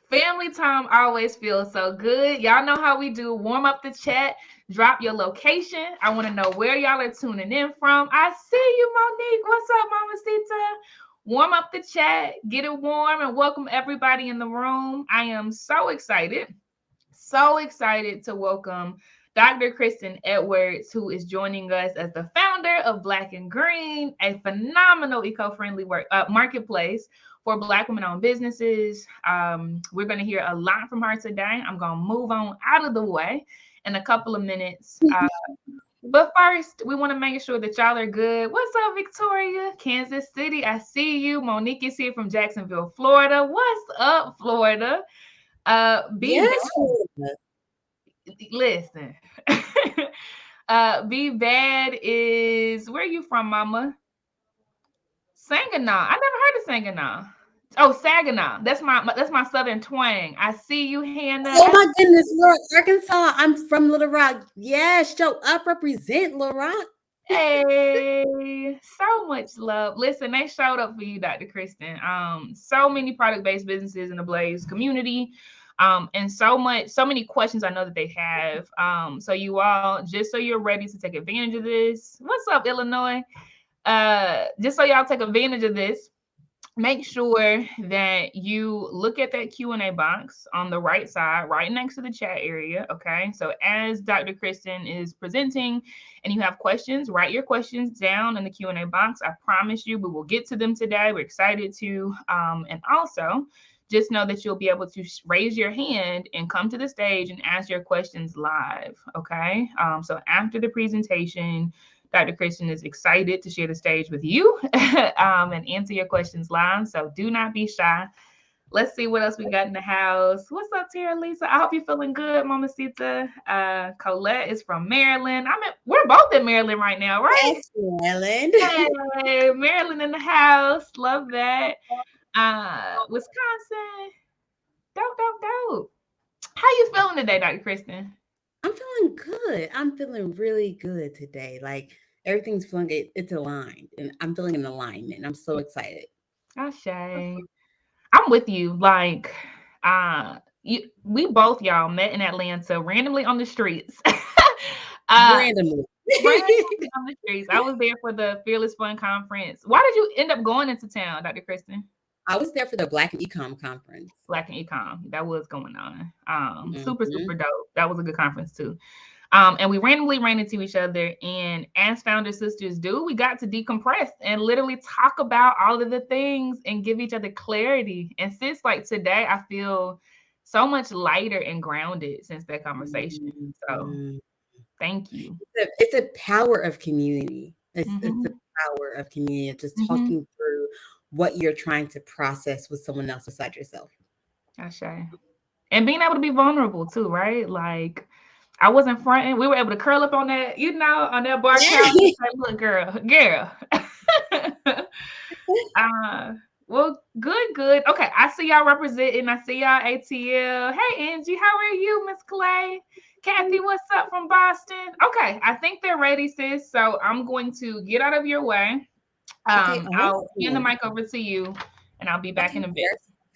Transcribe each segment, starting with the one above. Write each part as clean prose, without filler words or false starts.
Family time always feels so good. Y'all know how we do. Warm up the chat, drop your location. I want to know where y'all are tuning in from. I see you, Monique. What's up, Mamacita? Warm up the chat, get it warm, and welcome everybody in the room. I am so excited to welcome Dr. Kristian Edwards, who is joining us as the founder of Blk Grn, a phenomenal eco-friendly marketplace for Black women-owned businesses. We're going to hear a lot from her today. I'm going to move on out of the way in a couple of minutes. But first, we want to make sure that y'all are good. What's up, Victoria? Kansas City, I see you. Monique is here from Jacksonville, Florida. What's up, Florida? Yes. Listen. Be Bad is, where are you from, Mama? Saginaw. I never heard of Saginaw. Oh, Saginaw. That's my southern twang. I see you, Hannah. Oh my goodness, Little Arkansas. I'm from Little Rock. Yes, show up, represent Little Rock. Hey, so much love. Listen, they showed up for you, Dr. Kristian. So many product-based businesses in the Blaze community. And so many questions I know that they have. So you all, just so you're ready to take advantage of this. What's up, Illinois? Just so y'all take advantage of this, make sure that you look at that Q&A box on the right side, right next to the chat area, okay? So as Dr. Kristian is presenting and you have questions, write your questions down in the Q&A box. I promise you we will get to them today. We're excited to. And also, just know that you'll be able to raise your hand and come to the stage and ask your questions live, okay? So after the presentation, Dr. Kristian is excited to share the stage with you and answer your questions live. So do not be shy. Let's see what else we got in the house. What's up, Tara Lisa? I hope you're feeling good, Mamacita. Colette is from Maryland. We're both in Maryland right now, right? Yes, Maryland. Hey, Maryland in the house. Love that. Wisconsin. Dope. How you feeling today, Dr. Kristian? I'm feeling good. I'm feeling really good today. Like everything's feeling it's aligned, and I'm feeling an alignment. I'm so excited. Ashay. I'm with you. Like, we both y'all met in Atlanta randomly on the streets. Randomly. Randomly on the streets. I was there for the Fearless Fun Conference. Why did you end up going into town, Dr. Kristian? I was there for the Black and Ecom conference. Black and Ecom. That was going on. Super Mm-hmm. dope. That was a good conference too. And we randomly ran into each other, and as founder sisters do, we got to decompress and literally talk about all of the things and give each other clarity. And since like today, I feel so much lighter and grounded since that conversation. So thank you. It's a power of community. It's Mhm. the power of community, just Mhm. talking through what you're trying to process with someone else beside yourself. Ashay. And being able to be vulnerable too, right? Like, I wasn't fronting. We were able to curl up on that, on that bar couch and say, look, girl. Well, good. Okay, I see y'all representing. I see y'all ATL. Hey, Angie, how are you, Miss Clay? Kathy, what's up from Boston? Okay, I think they're ready, sis. So I'm going to get out of your way. Okay, I'll hand the awesome. mic over to you, and I'll be back Okay, in a bit.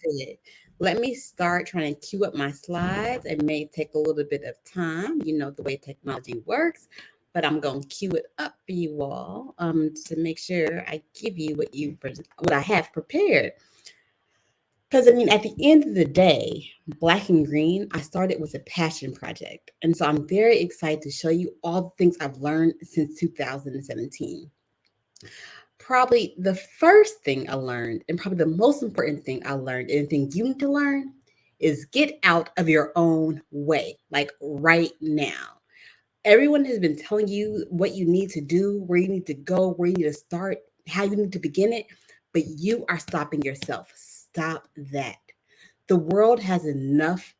good. Let me start trying to queue up my slides. It may take a little bit of time, you know, the way technology works, but I'm going to queue it up for you all to make sure I give you what I have prepared. Because I mean, at the end of the day, Black and Green, I started with a passion project. And so I'm very excited to show you all the things I've learned since 2017. Probably the first thing I learned, and probably the most important thing I learned, and the thing you need to learn, is get out of your own way, like right now. Everyone has been telling you what you need to do, where you need to go, where you need to start, how you need to begin it, but you are stopping yourself. Stop that. The world has enough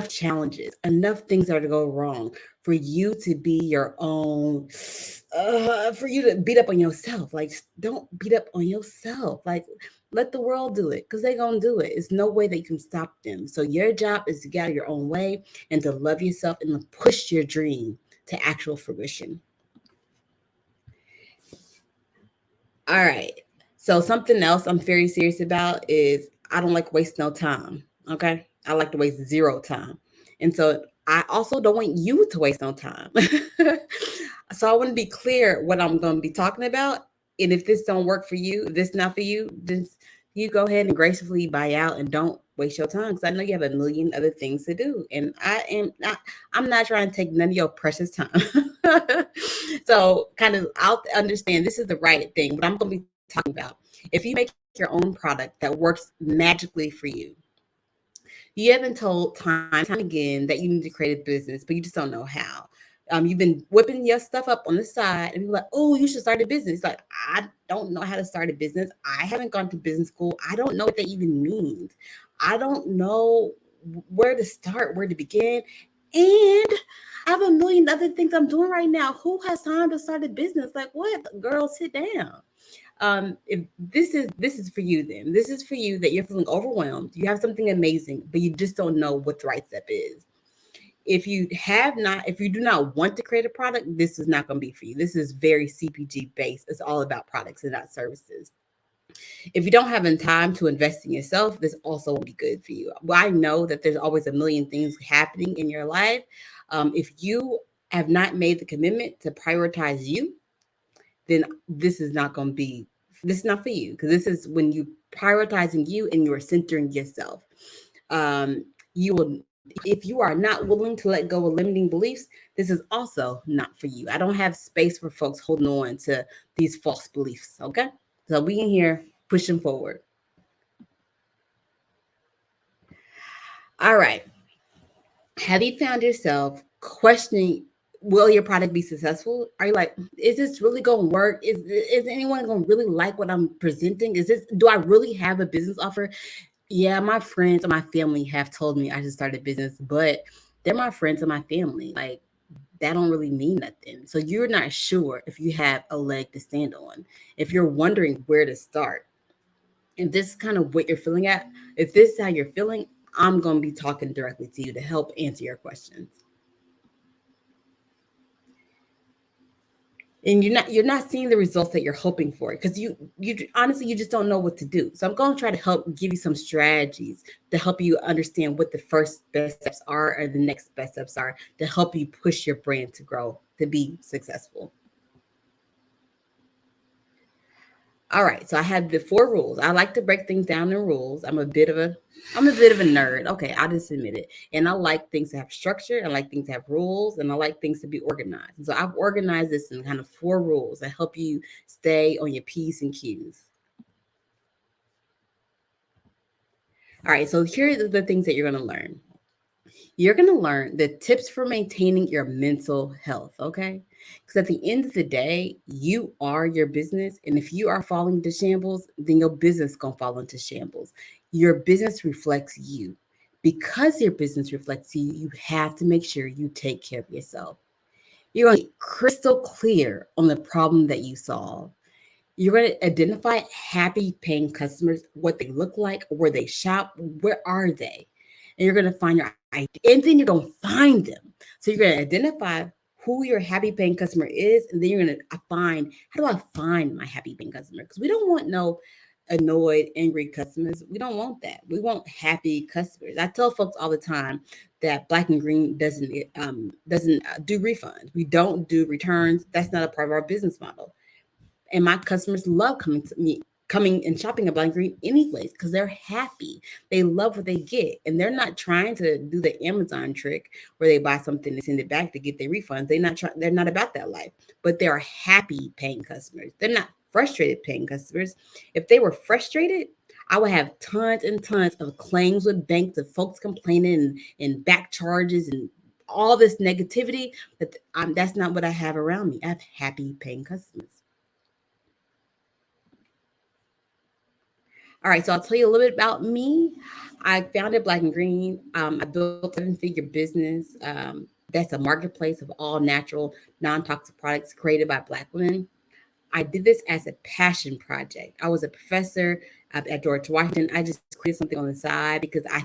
challenges, enough things that are to go wrong for you to be your own, for you to beat up on yourself. Like, don't beat up on yourself. Like, let the world do it because they're going to do it. It's no way that you can stop them. So your job is to get out of your own way and to love yourself and to push your dream to actual fruition. All right. So something else I'm very serious about is I don't like waste no time. Okay. I like to waste zero time. And so I also don't want you to waste no time. So I want to be clear what I'm going to be talking about. And if this don't work for you, if this not for you, just you go ahead and gracefully buy out and don't waste your time, because I know you have a million other things to do. And I'm not trying to take none of your precious time. So kind of I'll understand this is the right thing, but I'm going to be talking about if you make your own product that works magically for you have been told time and time again that you need to create a business, but you just don't know how. You've been whipping your stuff up on the side, and people are like, "Oh, you should start a business." Like, I don't know how to start a business. I haven't gone to business school. I don't know what that even means. I don't know where to start, where to begin, and I have a million other things I'm doing right now. Who has time to start a business? Like, what? Girl, sit down. If this is for you, then this is for you that you're feeling overwhelmed, you have something amazing, but you just don't know what the right step is. If you do not want to create a product, this is not going to be for you. This is very CPG based. It's all about products and not services. If you don't have the time to invest in yourself, this also won't be good for you. Well, I know that there's always a million things happening in your life. If you have not made the commitment to prioritize you, then this is not for you, because this is when you prioritizing you and you are centering yourself. You will If you are not willing to let go of limiting beliefs, this is also not for you. I don't have space for folks holding on to these false beliefs. Okay, so we in here pushing forward. All right, have you found yourself questioning, will your product be successful? Are you like, is this really going to work? Is anyone going to really like what I'm presenting? Do I really have a business offer? Yeah, my friends and my family have told me I should start a business, but they're my friends and my family. Like, that don't really mean nothing. So you're not sure if you have a leg to stand on. If you're wondering where to start, and this is kind of what you're feeling at, if this is how you're feeling, I'm going to be talking directly to you to help answer your questions. And you're not seeing the results that you're hoping for, because you honestly, you just don't know what to do. So I'm going to try to help give you some strategies to help you understand what the first best steps are and the next best steps are to help you push your brand to grow, to be successful. All right, so I have the four rules. I like to break things down in rules. I'm a bit of a nerd. Okay, I'll just admit it. And I like things to have structure. I like things to have rules, and I like things to be organized. And so I've organized this in kind of four rules that help you stay on your P's and Q's. All right, so here are the things that you're going to learn. You're going to learn the tips for maintaining your mental health, okay? Because at the end of the day, you are your business. And if you are falling into shambles, then your business going to fall into shambles. Your business reflects you. Because your business reflects you, you have to make sure you take care of yourself. You're going to be crystal clear on the problem that you solve. You're going to identify happy paying customers, what they look like, where they shop, where are they? And you're going to find your idea, and then you're going to find them. So you're going to identify who your happy paying customer is, and then you're going to find, how do I find my happy paying customer? Because we don't want no annoyed, angry customers. We don't want that. We want happy customers. I tell folks all the time that Black and Green doesn't do refunds. We don't do returns. That's not a part of our business model. And my customers love coming and shopping at Blind Green anyways, because they're happy. They love what they get. And they're not trying to do the Amazon trick where they buy something and send it back to get their refunds. They're not about that life. But they're happy paying customers. They're not frustrated paying customers. If they were frustrated, I would have tons and tons of claims with banks of folks complaining and back charges and all this negativity. But that's not what I have around me. I have happy paying customers. All right, so I'll tell you a little bit about me. I founded Black and Green. I built a seven-figure business that's a marketplace of all natural, non-toxic products created by Black women. I did this as a passion project. I was a professor at George Washington. I just created something on the side because I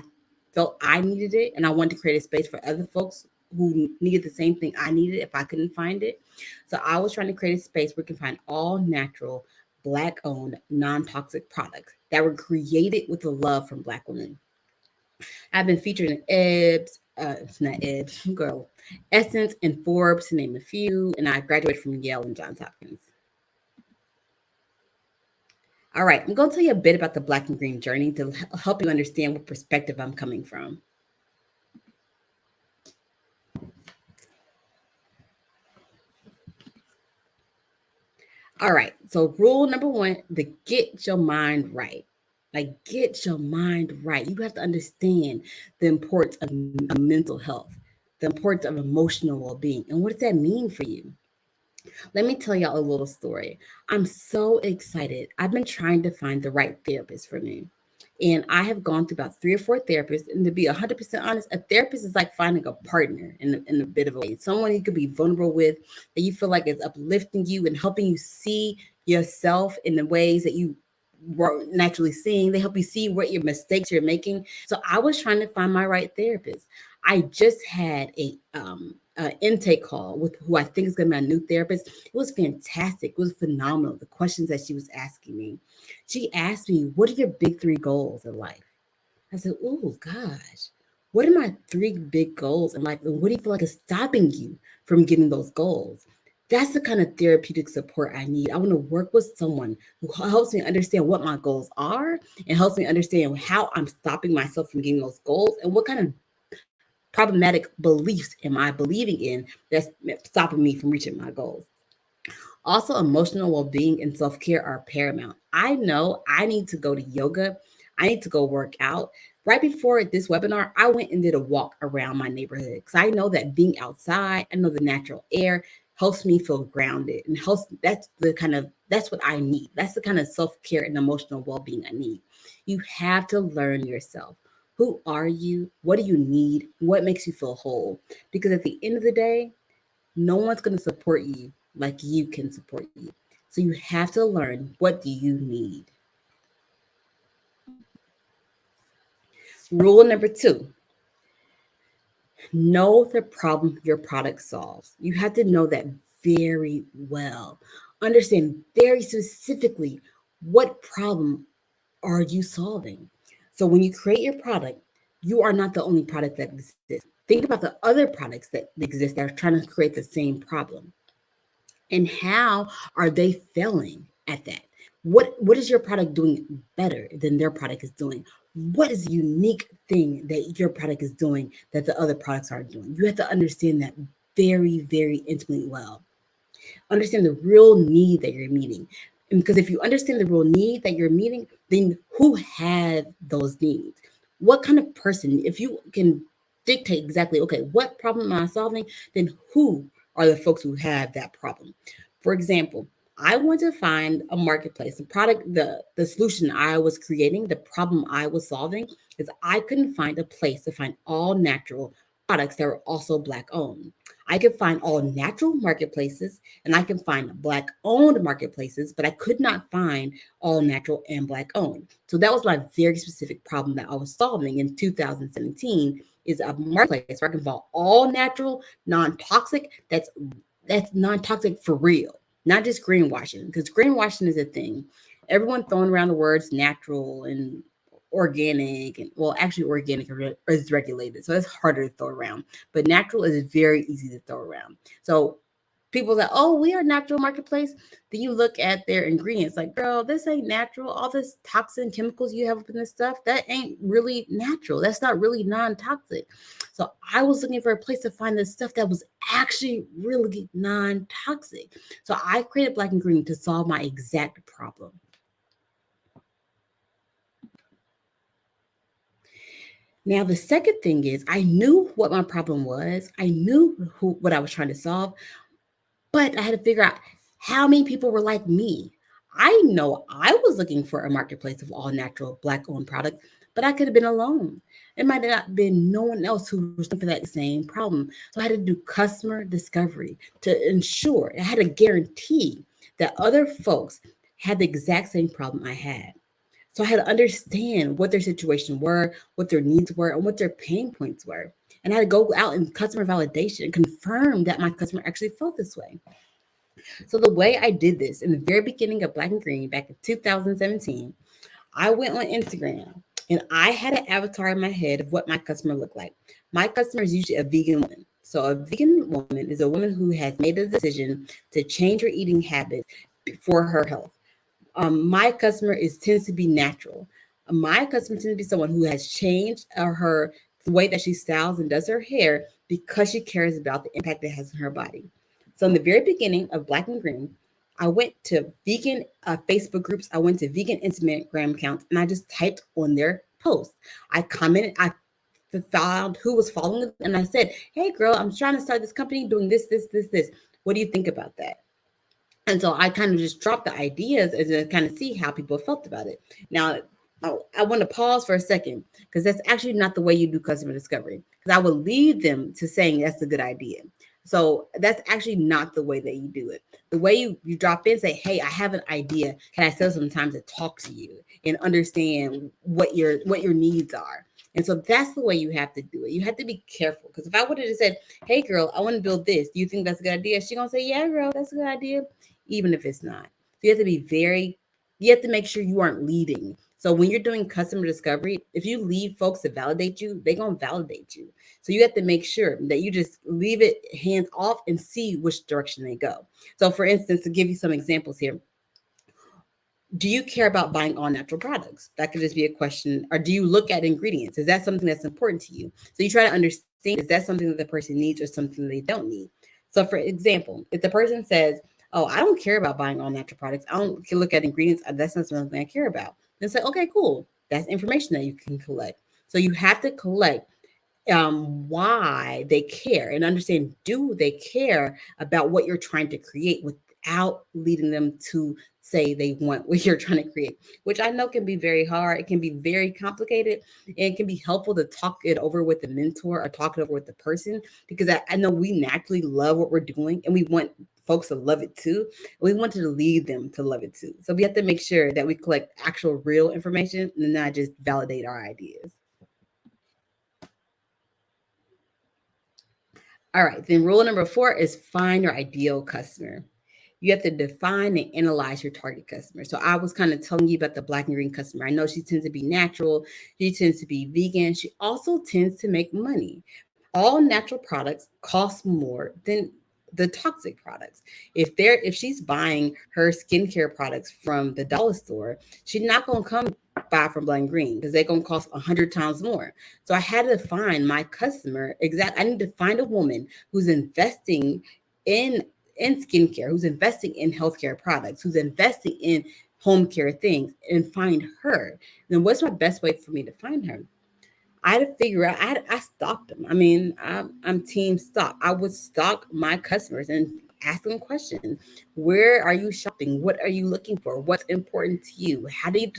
felt I needed it, and I wanted to create a space for other folks who needed the same thing I needed if I couldn't find it. So I was trying to create a space where we can find all natural, Black-owned, non-toxic products that were created with the love from Black women. I've been featured in not Ebbs, girl, Essence and Forbes, to name a few, and I graduated from Yale and Johns-Hopkins. All right, I'm going to tell you a bit about the Black and Green journey to help you understand what perspective I'm coming from. All right, so rule number one, the get your mind right. Like, get your mind right. You have to understand the importance of mental health, the importance of emotional well being. And what does that mean for you? Let me tell y'all a little story. I'm so excited. I've been trying to find the right therapist for me. And I have gone through about 3 or 4 therapists. And to be 100% honest, a therapist is like finding a partner in a bit of a way. Someone you could be vulnerable with, that you feel like is uplifting you and helping you see yourself in the ways that you weren't naturally seeing. They help you see what your mistakes you're making. So I was trying to find my right therapist. I just had a intake call with who I think is going to be my new therapist. It was fantastic. It was phenomenal. The questions that she was asking me. She asked me, "What are your big 3 goals in life?" I said, "Oh gosh, what are my 3 big goals in life? And what do you feel like is stopping you from getting those goals?" That's the kind of therapeutic support I need. I want to work with someone who helps me understand what my goals are and helps me understand how I'm stopping myself from getting those goals and what kind of problematic beliefs am I believing in that's stopping me from reaching my goals. Also, emotional well being and self care are paramount. I know I need to go to yoga, I need to go work out. Right before this webinar, I went and did a walk around my neighborhood because I know that being outside, I know the natural air helps me feel grounded and helps. That's what I need. That's the kind of self care and emotional well being I need. You have to learn yourself. Who are you? What do you need? What makes you feel whole? Because at the end of the day, no one's going to support you like you can support you. So you have to learn, what do you need? Rule number 2, know the problem your product solves. You have to know that very well. Understand very specifically what problem are you solving. So when you create your product, you are not the only product that exists. Think about the other products that exist that are trying to create the same problem. And how are they failing at that? What is your product doing better than their product is doing? What is the unique thing that your product is doing that the other products aren't doing? You have to understand that very, very intimately well. Understand the real need that you're meeting. And because if you understand the real need that you're meeting, then who have those needs? What kind of person, if you can dictate exactly, okay, what problem am I solving, then who are the folks who have that problem? For example, I want to find a marketplace, the product, the solution I was creating, the problem I was solving is I couldn't find a place to find all natural products that were also Black owned. I could find all natural marketplaces and I can find Black owned marketplaces, but I could not find all natural and Black owned. So that was my very specific problem that I was solving in 2017, is a marketplace where I can find all natural, non-toxic, that's non-toxic for real, not just greenwashing, because greenwashing is a thing. Everyone throwing around the words natural and organic, and well, actually organic is regulated, so it's harder to throw around, but natural is very easy to throw around. So people that, oh, we are natural marketplace, then you look at their ingredients like, girl, this ain't natural. All this toxin chemicals you have up in this stuff, that ain't really natural. That's not really non-toxic. So I was looking for a place to find this stuff that was actually really non-toxic. So I created Black and Green to solve my exact problem. Now, the second thing is I knew what my problem was. I knew what I was trying to solve, but I had to figure out how many people were like me. I know I was looking for a marketplace of all natural Black owned products, but I could have been alone. It might have not been no one else who was looking for that same problem. So I had to do customer discovery to ensure, I had to guarantee that other folks had the exact same problem I had. So I had to understand what their situation were, what their needs were, and what their pain points were. And I had to go out and customer validation and confirm that my customer actually felt this way. So the way I did this in the very beginning of Black and Green back in 2017, I went on Instagram and I had an avatar in my head of what my customer looked like. My customer is usually a vegan woman. So a vegan woman is a woman who has made a decision to change her eating habits for her health. My customer is tends to be natural. My customer tends to be someone who has changed her the way that she styles and does her hair because she cares about the impact it has on her body. So in the very beginning of Black and Green, I went to vegan Facebook groups. I went to vegan Instagram accounts, and I just typed on their posts. I commented. I found who was following them, and I said, "Hey, girl, I'm trying to start this company doing this, this, this, this. What do you think about that?" And so I kind of just dropped the ideas and then kind of see how people felt about it. Now, I want to pause for a second because that's actually not the way you do customer discovery. Because I would lead them to saying that's a good idea. So that's actually not the way that you do it. The way you drop in, say, "Hey, I have an idea. Can I set some time to talk to you and understand what your needs are?" And so that's the way you have to do it. You have to be careful because if I would have just said, "Hey, girl, I want to build this. Do you think that's a good idea?" She's gonna say, "Yeah, girl, that's a good idea," even if it's not. So you have to be you have to make sure you aren't leading. So when you're doing customer discovery, if you leave folks to validate you, they're going to validate you. So you have to make sure that you just leave it hands off and see which direction they go. So for instance, to give you some examples here, do you care about buying all natural products? That could just be a question. Or do you look at ingredients? Is that something that's important to you? So you try to understand, is that something that the person needs or something they don't need? So for example, if the person says, "Oh, I don't care about buying all natural products. I don't look at ingredients. That's not something I care about." Then say, "Okay, cool. That's information that you can collect." So you have to collect why they care and understand, do they care about what you're trying to create without leading them to say they want what you're trying to create, which I know can be very hard. It can be very complicated, and it can be helpful to talk it over with the mentor or talk it over with the person, because I know we naturally love what we're doing and we want folks to love it too. We want to lead them to love it too. So we have to make sure that we collect actual real information and not just validate our ideas. All right, then rule number 4 is find your ideal customer. You have to define and analyze your target customer. So I was kind of telling you about the Black and Green customer. I know she tends to be natural, she tends to be vegan, she also tends to make money. All natural products cost more than the toxic products. If she's buying her skincare products from the dollar store, she's not gonna come buy from Black and Green because they're gonna cost 100 times more. So I had to find my customer exact. I need to find a woman who's investing in skincare, who's investing in healthcare products, who's investing in home care things, and find her. Then what's my best way for me to find her? I had to figure out. I stalked them. I mean, I'm team stock. I would stalk my customers and ask them questions. Where are you shopping? What are you looking for? What's important to you? How do you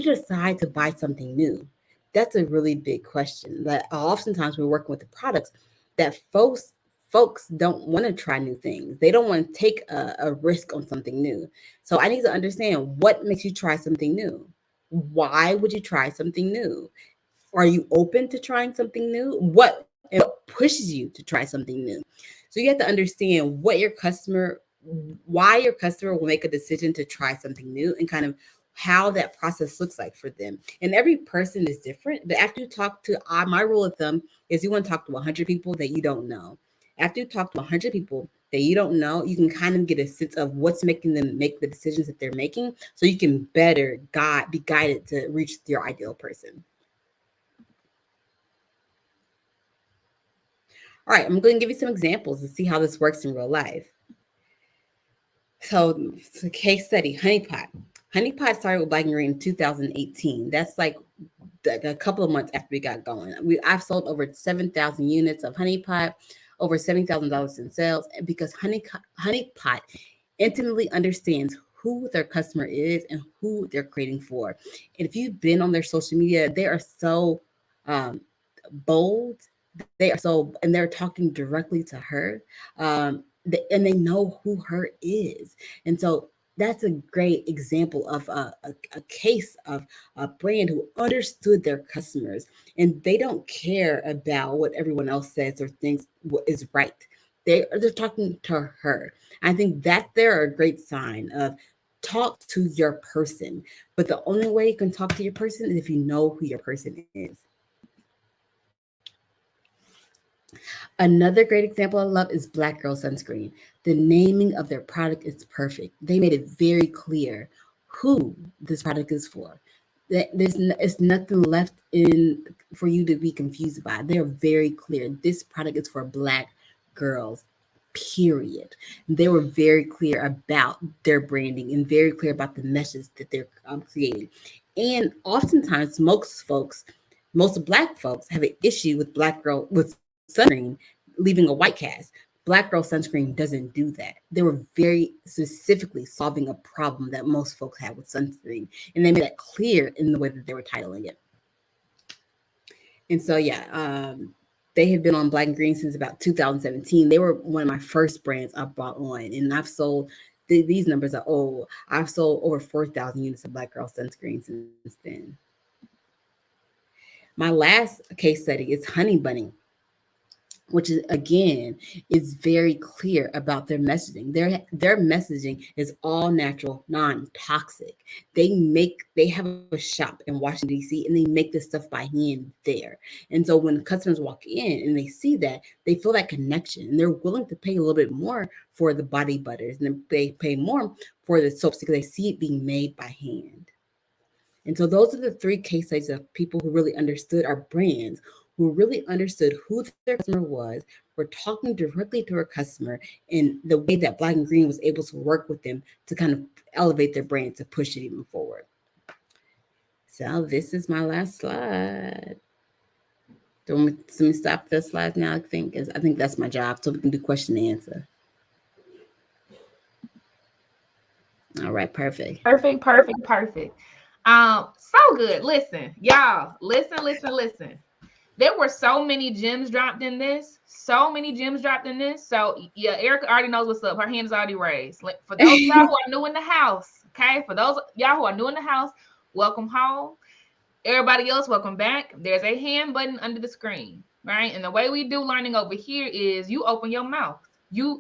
decide to buy something new? That's a really big question. That oftentimes we're working with the products that folks don't want to try new things. They don't want to take a risk on something new. So I need to understand what makes you try something new. Why would you try something new? Are you open to trying something new? What pushes you to try something new? So you have to understand why your customer will make a decision to try something new, and kind of how that process looks like for them. And every person is different. But after you talk to, my rule of thumb is you want to talk to 100 people that you don't know. After you talk to 100 people that you don't know, you can kind of get a sense of what's making them make the decisions that they're making, so you can better be guided to reach your ideal person. All right, I'm going to give you some examples to see how this works in real life. So, case study, honeypot. Honeypot started with Black and Green in 2018. That's like a couple of months after we got going. I've sold over 7,000 units of honeypot, over $70,000 in sales, and because honeypot intimately understands who their customer is and who they're creating for. And if you've been on their social media, they are so um, bold. They are and they're talking directly to her, and they know who her is, and so that's a great example of a case of a brand who understood their customers, and they don't care about what everyone else says or thinks is right. They're talking to her. I think that they're a great sign of talk to your person. But the only way you can talk to your person is if you know who your person is. Another great example I love is Black Girl Sunscreen. The naming of their product is perfect. They made it very clear who this product is for. It's nothing left in for you to be confused by. They're very clear. This product is for Black girls, period. They were very clear about their branding and very clear about the message that they're creating. And oftentimes, most Black folks have an issue with Black girl with sunscreen leaving a white cast. Black Girl Sunscreen doesn't do that. They were very specifically solving a problem that most folks have with sunscreen, and they made that clear in the way that they were titling it. And so, yeah, they have been on Black and Green since about 2017. They were one of my first brands I brought on, and I've sold. These numbers are old. I've sold over 4,000 units of Black Girl Sunscreen since then. My last case study is Honey Bunny, which is again is very clear about their messaging. Their messaging is all natural, non-toxic. They have a shop in Washington D.C. and they make this stuff by hand there. And so when customers walk in and they see that, they feel that connection and they're willing to pay a little bit more for the body butters and they pay more for the soaps because they see it being made by hand. And so those are the three case studies of people who really understood our brands, who really understood who their customer was, were talking directly to our customer, and the way that Black and Green was able to work with them to kind of elevate their brand to push it even forward. So this is my last slide. Don't let me stop the slide now. I think that's my job, so we can do question and answer. All right, perfect. Perfect. So good. Listen, y'all. Listen. There were so many gems dropped in this. So yeah, Erica already knows what's up. Her hand is already raised. For those of y'all who are new in the house, okay? For those y'all who are new in the house, welcome home. Everybody else, welcome back. There's a hand button under the screen, right? And the way we do learning over here is you open your mouth. You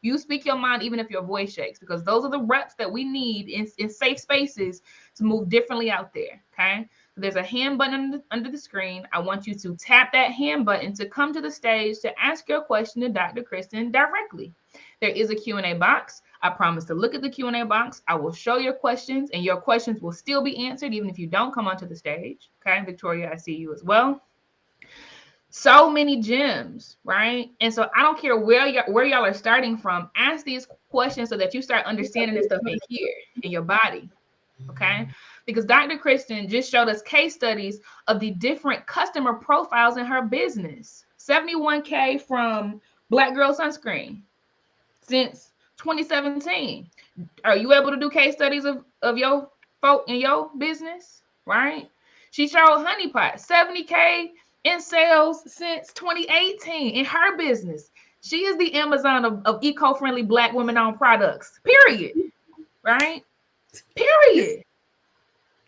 you speak your mind even if your voice shakes, because those are the reps that we need in safe spaces to move differently out there, okay? There's a hand button under the screen. I want you to tap that hand button to come to the stage to ask your question to Dr. Kristian directly. There is a Q&A box. I promise to look at the Q&A box. I will show your questions, and your questions will still be answered even if you don't come onto the stage. Okay, Victoria, I see you as well. So many gems, right? And so I don't care where y'all are starting from. Ask these questions so that you start understanding this stuff in here, in your body, okay? Because Dr. Kristian just showed us case studies of the different customer profiles in her business. 71K from Black Girl Sunscreen since 2017. Are you able to do case studies of your folk in your business, right? She showed Honeypot, 70K in sales since 2018 in her business. She is the Amazon of eco-friendly Black women-owned products, period, right? Period.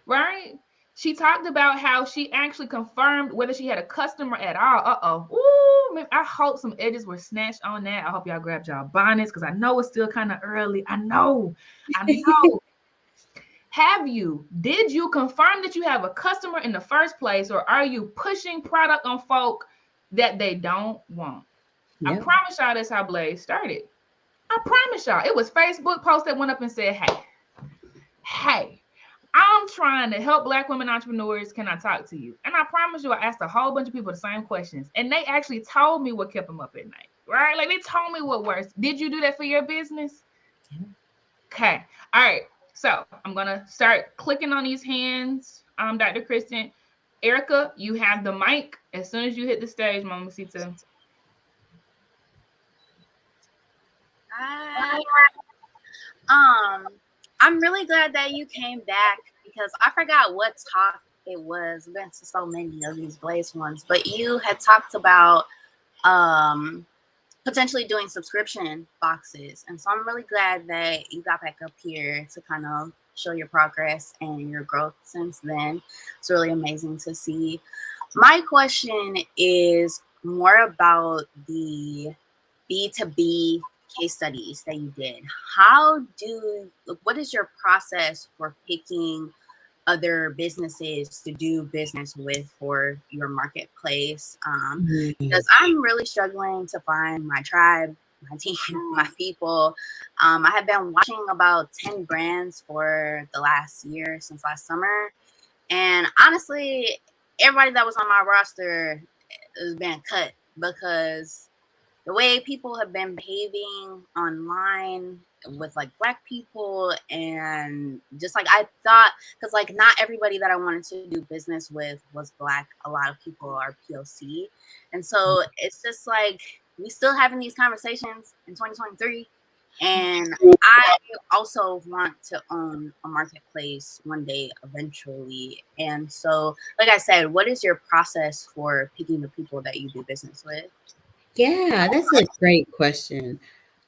Right? She talked about how she actually confirmed whether she had a customer at all. Ooh, man, I hope some edges were snatched on that. I hope y'all grabbed y'all bonnets because I know it's still kind of early. I know. Did you confirm that you have a customer in the first place, or are you pushing product on folk that they don't want? Yep. I promise y'all that's how Blaze started. I promise y'all. It was Facebook post that went up and said, hey, I'm trying to help Black women entrepreneurs. Can I talk to you? And I promise you, I asked a whole bunch of people the same questions, and they actually told me what kept them up at night, right? Like, they told me what works. Did you do that for your business? Okay. All right. So I'm going to start clicking on these hands. Dr. Kristian. Erica, you have the mic. As soon as you hit the stage, Mamacita. Hi. I'm really glad that you came back because I forgot what talk it was. I've been to so many of these Blaze ones, but you had talked about potentially doing subscription boxes. And so I'm really glad that you got back up here to kind of show your progress and your growth since then. It's really amazing to see. My question is more about the B2B case studies that you did, what is your process for picking other businesses to do business with for your marketplace? Because I'm really struggling to find my tribe, my team, my people. I have been watching about 10 brands for the last year, since last summer. And honestly, everybody that was on my roster has been cut because the way people have been behaving online with like Black people, and just like I thought, because like not everybody that I wanted to do business with was Black. A lot of people are POC, and so it's just like we still having these conversations in 2023. And I also want to own a marketplace one day eventually. And so, like I said, what is your process for picking the people that you do business with? Yeah, that's a great question.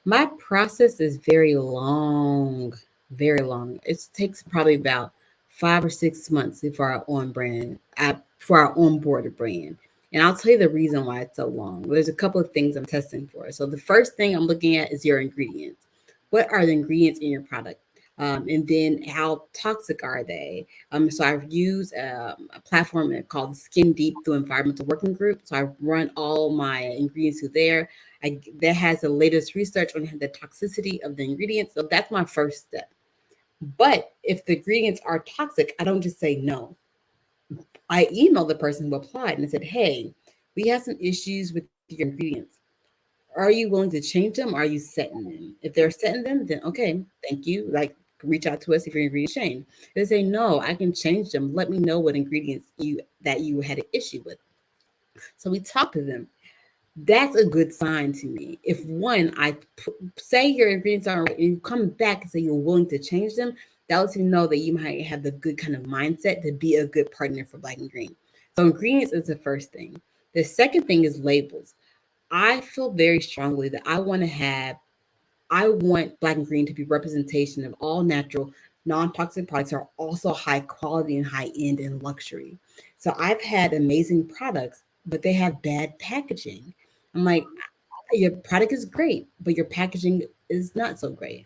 My process is very long, very long. It takes probably about 5 or 6 months before before I onboard a brand. And I'll tell you the reason why it's so long. There's a couple of things I'm testing for. So the first thing I'm looking at is your ingredients. What are the ingredients in your product? And then how toxic are they? So I've used a platform called Skin Deep through Environmental Working Group. So I run all my ingredients through there. That has the latest research on the toxicity of the ingredients. So that's my first step. But if the ingredients are toxic, I don't just say no. I emailed the person who applied and I said, hey, we have some issues with your ingredients. Are you willing to change them? Or are you setting them? If they're setting them, then okay, thank you. Like, reach out to us if your ingredients change. If they say no, I can change them. Let me know what ingredients you had an issue with. So we talk to them. That's a good sign to me. If one, say your ingredients are, and you come back and say you're willing to change them, that lets you know that you might have the good kind of mindset to be a good partner for Black and Green. So ingredients is the first thing. The second thing is labels. I feel very strongly that I want Black and Green to be representation of all natural, non-toxic products are also high quality and high end and luxury. So I've had amazing products, but they have bad packaging. I'm like, your product is great, but your packaging is not so great.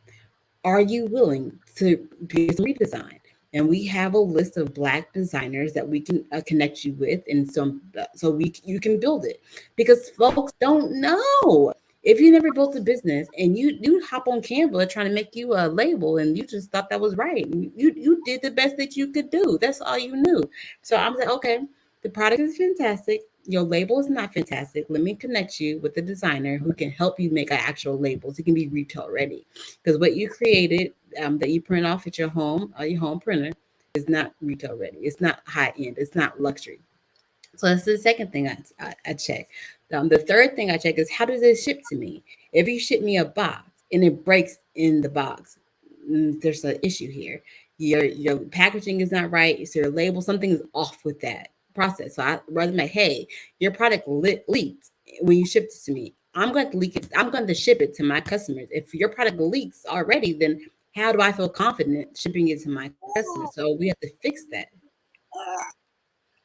Are you willing to do some redesign? And we have a list of Black designers that we can connect you with, and so you can build it because folks don't know. If you never built a business and you hop on Canva trying to make you a label and you just thought that was right, and you did the best that you could do. That's all you knew. So I'm like, okay, the product is fantastic. Your label is not fantastic. Let me connect you with the designer who can help you make an actual labels. It can be retail ready because what you created that you print off at your home printer, is not retail ready. It's not high end. It's not luxury. So that's the second thing I check. The third thing I check is how does it ship to me? If you ship me a box and it breaks in the box, there's an issue here. Your packaging is not right. So your label, something is off with that process. So I rather like, hey, your product leaked when you shipped it to me. I'm going to leak it. I'm going to ship it to my customers. If your product leaks already, then how do I feel confident shipping it to my customers? So we have to fix that.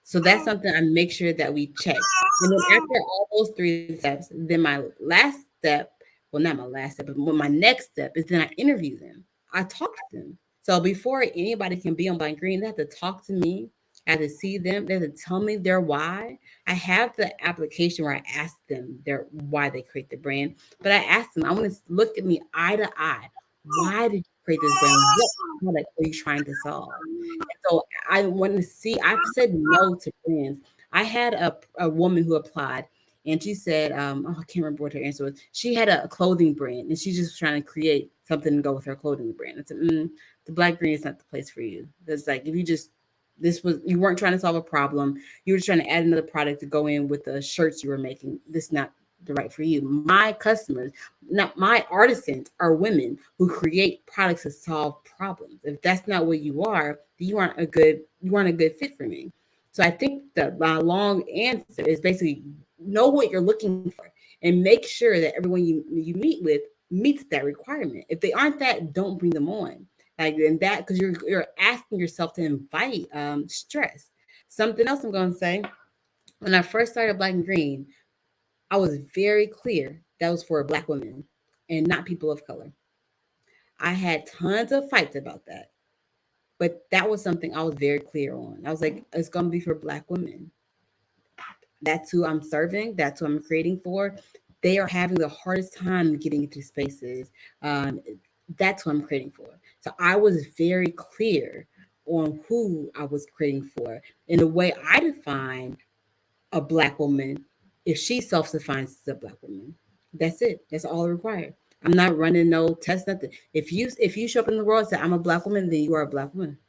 So that's something I make sure that we check. And then after all those three steps, then my last step, well, not my last step, but my next step is then I interview them. I talk to them. So before anybody can be on Blind Green, they have to talk to me. I have to see them. They have to tell me their why. I have the application where I ask them their why they create the brand, but I ask them, I want to look at me eye to eye. Why did you create this brand? What product are you trying to solve? So I want to see. I've said no to brands. I had a woman who applied, and she said, "Oh, I can't remember what her answer was." She had a clothing brand, and she's just trying to create something to go with her clothing brand. I said, "The Black Green is not the place for you." That's like if you just you weren't trying to solve a problem. You were trying to add another product to go in with the shirts you were making. This is not the right for you. My customers, not my artisans, are women who create products to solve problems. If that's not what you are, then you aren't a good fit for me. So I think that my long answer is basically know what you're looking for and make sure that everyone you meet with meets that requirement. If they aren't that, don't bring them on. Like and that because you're asking yourself to invite stress. Something else I'm going to say when I first started Black and Green, I was very clear that was for Black women and not people of color. I had tons of fights about that, but that was something I was very clear on. I was like, it's going to be for Black women. That's who I'm serving. That's who I'm creating for. They are having the hardest time getting into spaces. Um, that's who I'm creating for. So I was very clear on who I was creating for. In the way I define a Black woman, if she self-defines as a Black woman, that's it. That's all required. I'm not running no test, nothing. If you show up in the world and say I'm a Black woman, then you are a Black woman.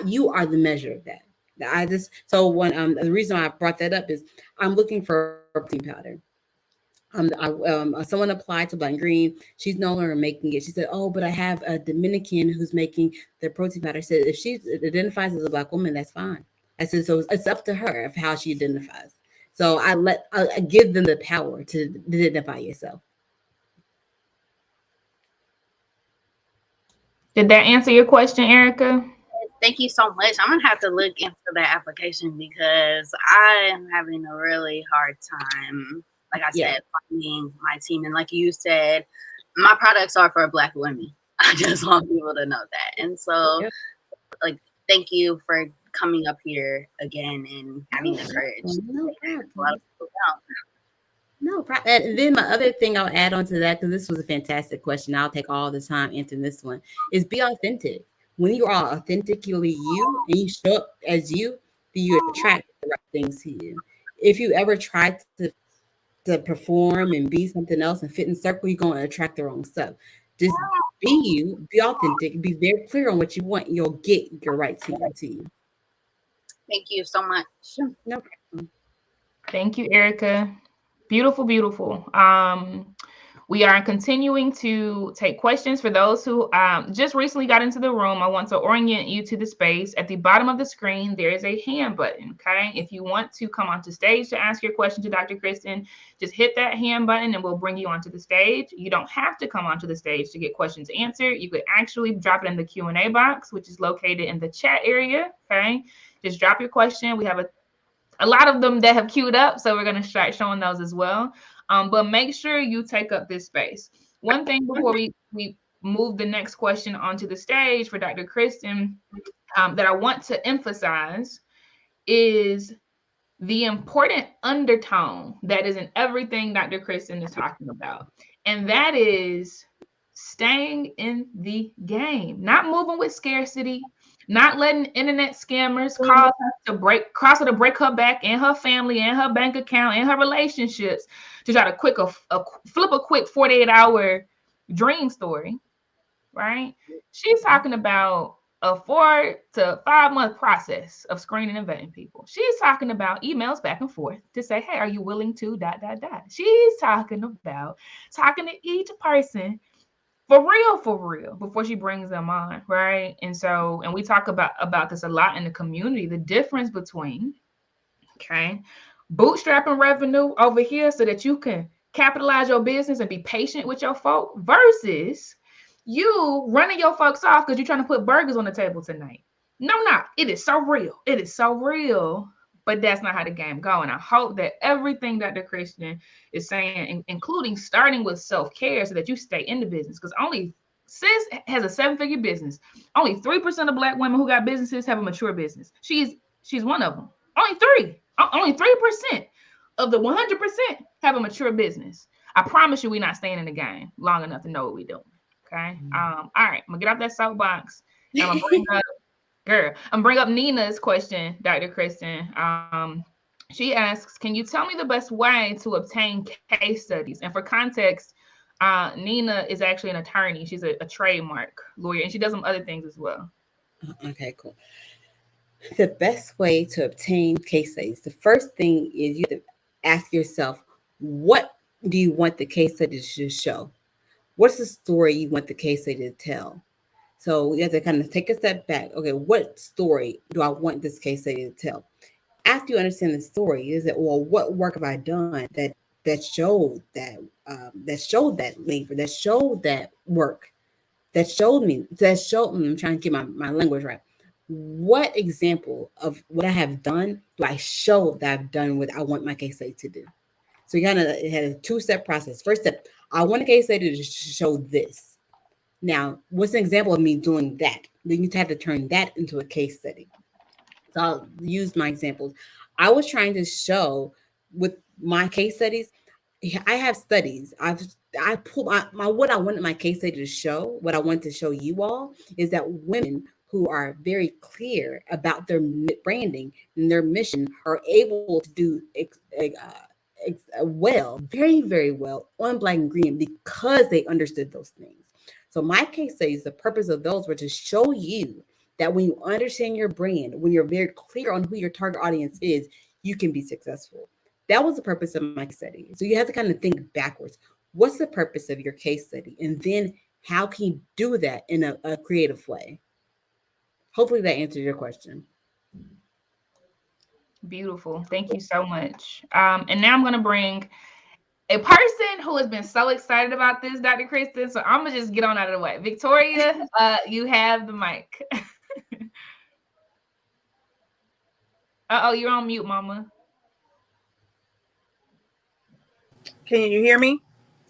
You are the measure of that. I just so when the reason I brought that up is I'm looking for a protein powder. Someone applied to Blk Green. She's no longer making it. She said, "Oh, but I have a Dominican who's making the protein powder." I said, "If she identifies as a Black woman, that's fine." I said, "So it's up to her of how she identifies." So I give them the power to identify yourself. Did that answer your question, Erica? Thank you so much. I'm gonna have to look into that application because I am having a really hard time. Like I said, finding my team, and like you said, my products are for Black women. I just want people to know that. And so, like, thank you for coming up here again and having the courage. No problem. A lot of people don't. No problem. And then my other thing I'll add on to that, because this was a fantastic question, I'll take all the time answering this one, is be authentic. When you are authentically you and you show up as you, then you attract the right things to you. If you ever try to perform and be something else and fit in circle, you're going to attract the wrong stuff. Just be you, be authentic, be very clear on what you want, and you'll get your right team to you. Thank you so much. No problem. Thank you, Erica. Beautiful, beautiful. We are continuing to take questions for those who just recently got into the room. I want to orient you to the space. At the bottom of the screen, there is a hand button, okay? If you want to come onto stage to ask your question to Dr. Kristian, just hit that hand button and we'll bring you onto the stage. You don't have to come onto the stage to get questions answered. You could actually drop it in the Q&A box, which is located in the chat area, okay? Just drop your question. We have a lot of them that have queued up, so we're going to start showing those as well. But make sure you take up this space. One thing before we move the next question onto the stage for Dr. Kristian that I want to emphasize is the important undertone that is in everything Dr. Kristian is talking about. And that is staying in the game, not moving with scarcity, not letting internet scammers cause her to break her back and her family and her bank account and her relationships to try to flip a quick 48-hour dream story, right? She's talking about a 4 to 5 month process of screening and vetting people. She's talking about emails back and forth to say, hey, are you willing to ... She's talking about talking to each person for real, before she brings them on, right? And we talk about this a lot in the community, the difference between, okay, bootstrapping revenue over here so that you can capitalize your business and be patient with your folk versus you running your folks off because you're trying to put burgers on the table tonight. No, it is so real. It is so real, but that's not how the game goes. And I hope that everything Dr. Kristian is saying, including starting with self-care so that you stay in the business, because only sis has a 7-figure business. Only 3% of Black women who got businesses have a mature business. She's one of them. Only 3% of the 100% have a mature business. I promise you we're not staying in the game long enough to know what we're doing. Okay. All right. I'm gonna get off that soapbox and I'm gonna bring up Nina's question, Dr. Kristian. She asks, can you tell me the best way to obtain case studies? And for context, Nina is actually an attorney. She's a trademark lawyer, and she does some other things as well. Okay, cool. The best way to obtain case studies, the first thing is you have to ask yourself, what do you want the case study to show? What's the story you want the case study to tell? So you have to kind of take a step back. Okay, what story do I want this case study to tell? After you understand the story, is that, well, what work have I done that showed that labor, that showed that work, that showed I'm trying to get my language right. What example of what I have done do I show that I've done what I want my case study to do? So you kind of had a two-step process. First step, I want a case study to show this. Now, what's an example of me doing that? Then you have to turn that into a case study. So I'll use my examples. I was trying to show with my case studies, I have studies. I pull my what I wanted my case study to show, what I want to show you all is that women who are very clear about their branding and their mission are able to do well, very, very well on Black and Green because they understood those things. So my case studies, the purpose of those were to show you that when you understand your brand, when you're very clear on who your target audience is, you can be successful. That was the purpose of my case study. So you have to kind of think backwards. What's the purpose of your case study? And then how can you do that in a creative way? Hopefully that answers your question. Beautiful. Thank you so much. And now I'm going to bring a person who has been so excited about this, Dr. Kristian. So I'm going to just get on out of the way. Victoria, you have the mic. Uh-oh, you're on mute, mama. Can you hear me?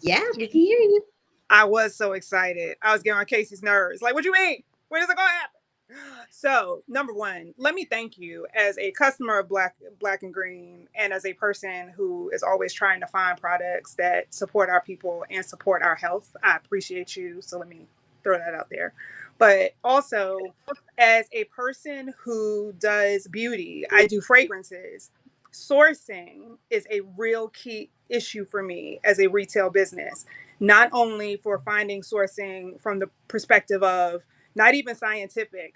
Yeah, we can hear you. I was so excited. I was getting on Casey's nerves. Like, what you mean? When is it going to happen? So, number one, let me thank you as a customer of Blk and Grn and as a person who is always trying to find products that support our people and support our health. I appreciate you. So let me throw that out there. But also, as a person who does beauty, I do fragrances. Sourcing is a real key issue for me as a retail business, not only for finding sourcing from the perspective of not even scientific.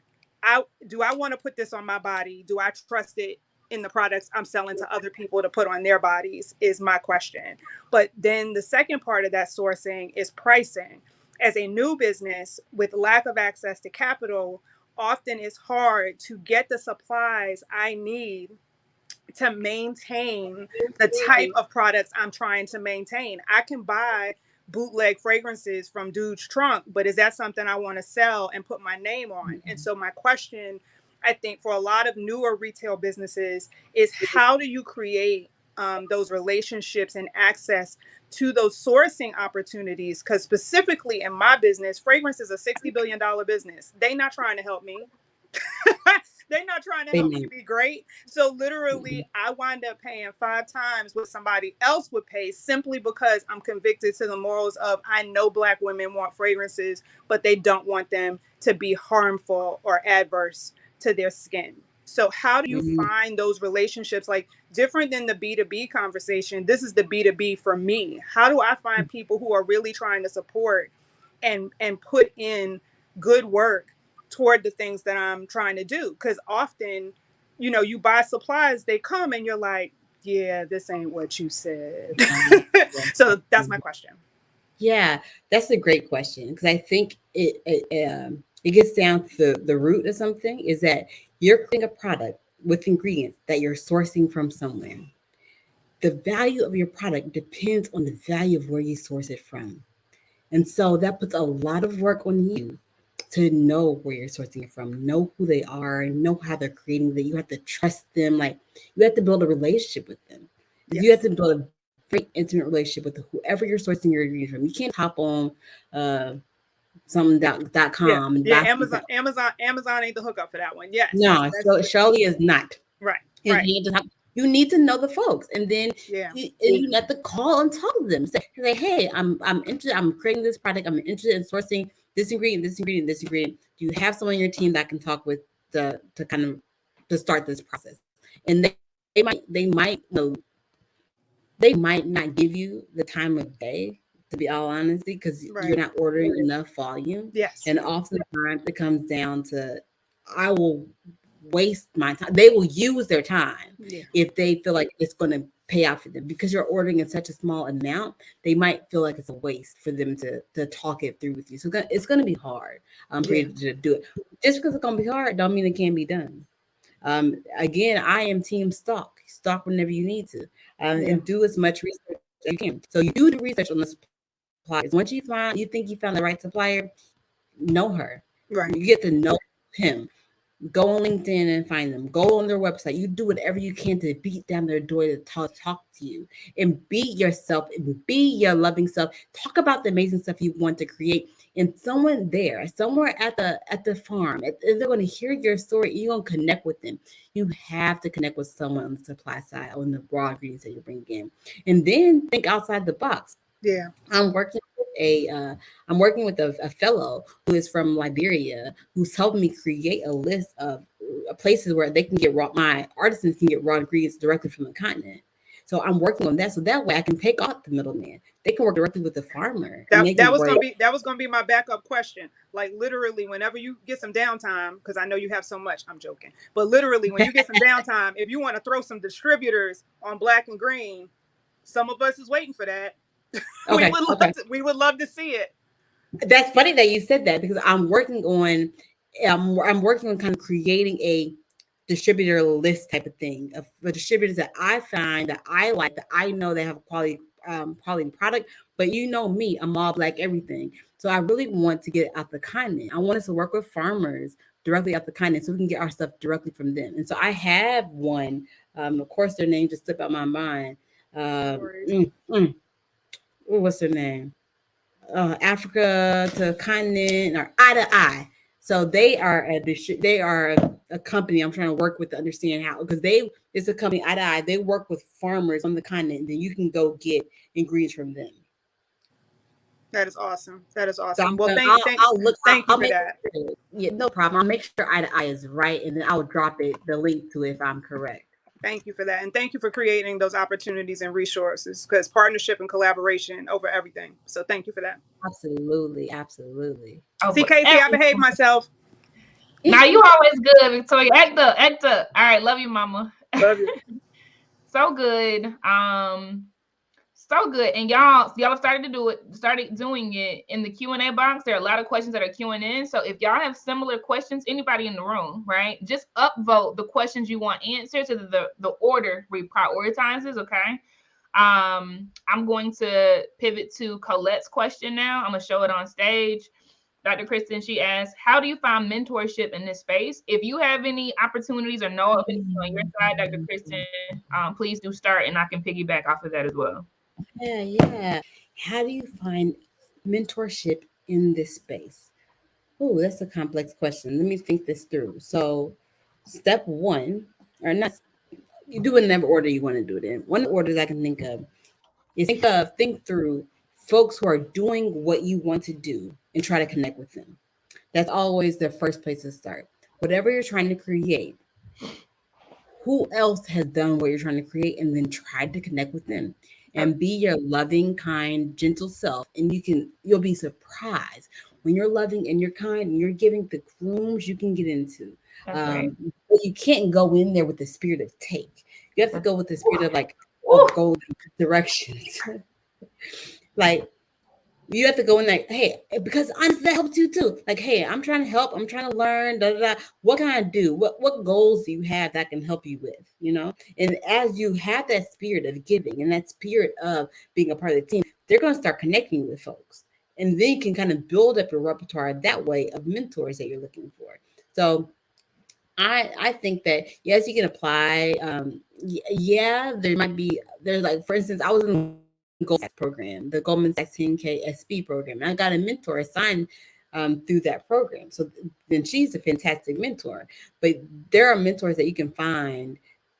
Do I want to put this on my body? Do I trust it in the products I'm selling to other people to put on their bodies is my question. But then the second part of that sourcing is pricing. As a new business with lack of access to capital, often it's hard to get the supplies I need to maintain the type of products I'm trying to maintain. I can buy bootleg fragrances from dude's trunk, but is that something I want to sell and put my name on? And so my question, I think, for a lot of newer retail businesses is how do you create those relationships and access to those sourcing opportunities? Because specifically in my business, fragrance is a $60 billion business. They're not trying to help me. They're not trying to help me be great. So literally, I wind up paying 5 times what somebody else would pay simply because I'm convicted to the morals of I know Black women want fragrances, but they don't want them to be harmful or adverse to their skin. So how do you find those relationships? Like different than the B2B conversation, this is the B2B for me. How do I find people who are really trying to support and put in good work toward the things that I'm trying to do? Because often, you know, you buy supplies, they come and you're like, yeah, this ain't what you said. So that's my question. Yeah, that's a great question because I think it gets down to the root of something is that you're creating a product with ingredients that you're sourcing from somewhere. The value of your product depends on the value of where you source it from. And so that puts a lot of work on you to know where you're sourcing it from, know who they are, know how they're creating that. You have to trust them. Like you have to build a relationship with them. Yes. You have to build a very intimate relationship with whoever you're sourcing your ingredients from. You can't hop on something.com and buy Amazon ain't the hookup for that one. Yes. No, so Shirley is not. Right. And right. You need to know the folks, and then you have to call and talk to them. Say, hey, I'm interested. I'm creating this product. I'm interested in sourcing this ingredient, this ingredient, this ingredient. Do you have someone on your team that can talk with to start this process? And they might not give you the time of day, to be all honesty, because you're not ordering enough volume. Yes. And oftentimes it comes down to I will waste my time. They will use their time if they feel like it's going to pay out for them, because you're ordering in such a small amount. They might feel like it's a waste for them to talk it through with you. So it's going to be hard for you to do it. Just because it's going to be hard don't mean it can't be done. Again, I am team stock whenever you need to, and do as much research as you can. So you do the research on the suppliers. Once you think you found the right supplier, know her. Right. You get to know him. Go on LinkedIn and find them. Go on their website. You do whatever you can to beat down their door to talk to you, and be yourself and be your loving self. Talk about the amazing stuff you want to create. And someone there, somewhere at the farm, they're going to hear your story. You're going to connect with them. You have to connect with someone on the supply side, on the raw ingredients that you bring in, and then think outside the box. Yeah. I'm working with I'm working with a fellow who is from Liberia, who's helping me create a list of places where they can get my artisans can get raw ingredients directly from the continent. So I'm working on that, so that way I can take out the middleman. They can work directly with the farmer, and they That can was work. gonna be my backup question. Like literally, whenever you get some downtime, because I know you have so much. I'm joking, but literally, when you get some downtime, if you want to throw some distributors on Black and Green, some of us is waiting for that. Okay, We would love to see it. That's funny that you said that, because I'm working on kind of creating a distributor list type of thing of the distributors that I find that I like, that I know they have quality product. But you know me, I'm all Black everything. So I really want to get out the continent. I want us to work with farmers directly out the continent so we can get our stuff directly from them. And so I have one. Of course, their name just slipped out my mind. What's their name? Africa to continent, or eye to eye. So they are a company I'm trying to work with to understand how, because it's a company, eye to eye. They work with farmers on the continent, and then you can go get ingredients from them. That is awesome. That is So awesome. Well, thank you I'll for make that. sure, yeah, no problem. I'll make sure eye to eye is right, and then I'll drop the link to it if I'm correct. Thank you for that. And thank you for creating those opportunities and resources, because partnership and collaboration over everything. So thank you for that. Absolutely, absolutely. See, Casey, I behaved myself. Now you always good, Victoria. Act up. All right, love you, mama. Love you. So good. So good. And y'all have started doing it in the Q&A box. There are a lot of questions that are queuing in. So if y'all have similar questions, anybody in the room, right, just upvote the questions you want answered to the order reprioritizes. Okay. I'm going to pivot to Colette's question now. I'm gonna show it on stage. Dr. Kristian, she asked, how do you find mentorship in this space? If you have any opportunities or know of anything on your side, Dr. Kristian, please do start, and I can piggyback off of that as well. Yeah. How do you find mentorship in this space? Oh, that's a complex question. Let me think this through. So, step one, or not, you do it in whatever order you want to do it in. One of the orders I can think of is think through folks who are doing what you want to do and try to connect with them. That's always the first place to start. Whatever you're trying to create, who else has done what you're trying to create, and then try to connect with them and be your loving, kind, gentle self. And you'll be surprised when you're loving and you're kind and you're giving the rooms you can get into. Right. But you can't go in there with the spirit of take. You have to go with the spirit of go directions. Like, you have to go in there, hey, because honestly, that helps you too. Like, hey, I'm trying to help. I'm trying to learn. What can I do? What goals do you have that can help you with? And as you have that spirit of giving and that spirit of being a part of the team, they're going to start connecting with folks, and then you can kind of build up your repertoire that way of mentors that you're looking for. So I think that yes, you can apply. Yeah, there's like, for instance, I was in the Goldman Sachs program, the Goldman Sachs 10K SB program, and I got a mentor assigned through that program. So then she's a fantastic mentor. But there are mentors that you can find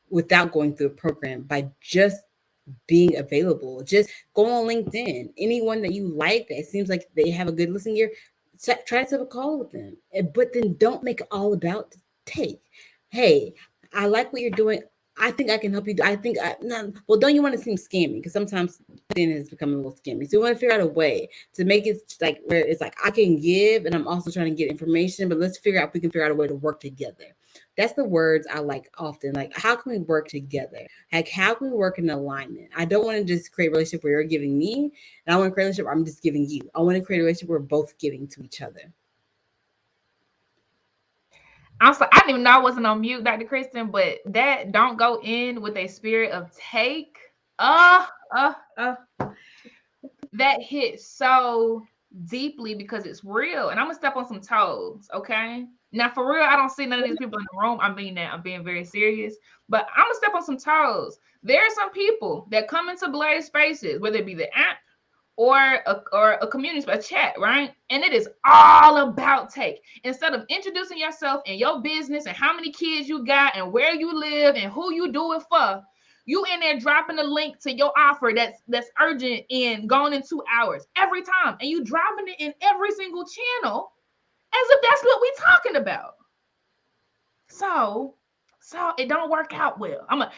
without going through a program by just being available. Just go on LinkedIn. Anyone that you like that seems like they have a good listening ear, try to set a call with them. But then don't make it all about take. Hey, I like what you're doing. I think I can help you. Well, don't you want to seem scammy? Because sometimes LinkedIn has become a little scammy. So you want to figure out a way to make it like where it's like I can give and I'm also trying to get information, but let's figure out if we can figure out a way to work together. That's the words I like often. Like, how can we work together? Like, how can we work in alignment? I don't want to just create a relationship where you're giving me, and I want to create a relationship where I'm just giving you. I want to create a relationship where we're both giving to each other. I didn't even know I wasn't on mute, Dr. Kristian, but that don't go in with a spirit of take. That hits so deeply because it's real. And I'm gonna step on some toes, okay? Now, for real, I don't see none of these people in the room. I mean that. I'm being very serious. But I'm going to step on some toes. There are some people that come into Blaze spaces, whether it be the app or a community, a chat, right? And it is all about take. Instead of introducing yourself and your business and how many kids you got and where you live and who you do it for, you in there dropping a link to your offer that's urgent and going in 2 hours every time. And you dropping it in every single channel as if that's what we talking about. So it don't work out well. I'm a